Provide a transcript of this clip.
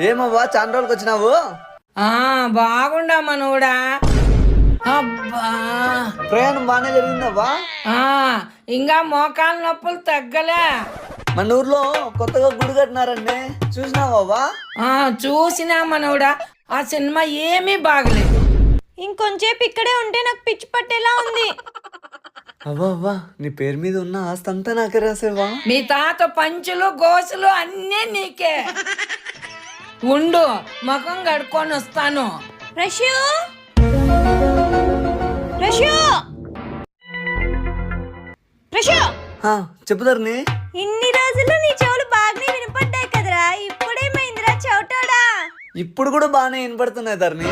ఏమవ్వా చాలా రోజులకి వచ్చినావు? బాగుండా మనోడా. అబ్బా ప్రయాణం బాగానే జరిగిందవ్వా? ఇంకా మోకాలు నొప్పులు తగ్గలే. మన ఊర్లో కొత్తగా గుడి కట్టినారండి, చూసినావవ్వా? చూసినా మనోడా, ఆ సినిమా ఏమీ బాగలేదు. ఇంకొంచేపు ఇక్కడే ఉంటే నాకు పిచ్చి పట్టేలా ఉంది. అవ్వా నీ పేరు మీద ఉన్న ఆస్తి అంతా నాకే రాసేవా? మీ తాత పంచులు గోసులు అన్నీ నీకే. ఉండు, ముఖం కడుక్కొని వస్తాను. రష్యూ రష్యూ రష్యూ, చెప్పుదారుని. ఇన్ని రోజులు నీ చెవులు బాగానే వినపడ్డాయి కదరా, ఇప్పుడేమైందిరా చౌటోడా? ఇప్పుడు కూడా బాగానే వినపడుతున్నాయి ధరణి.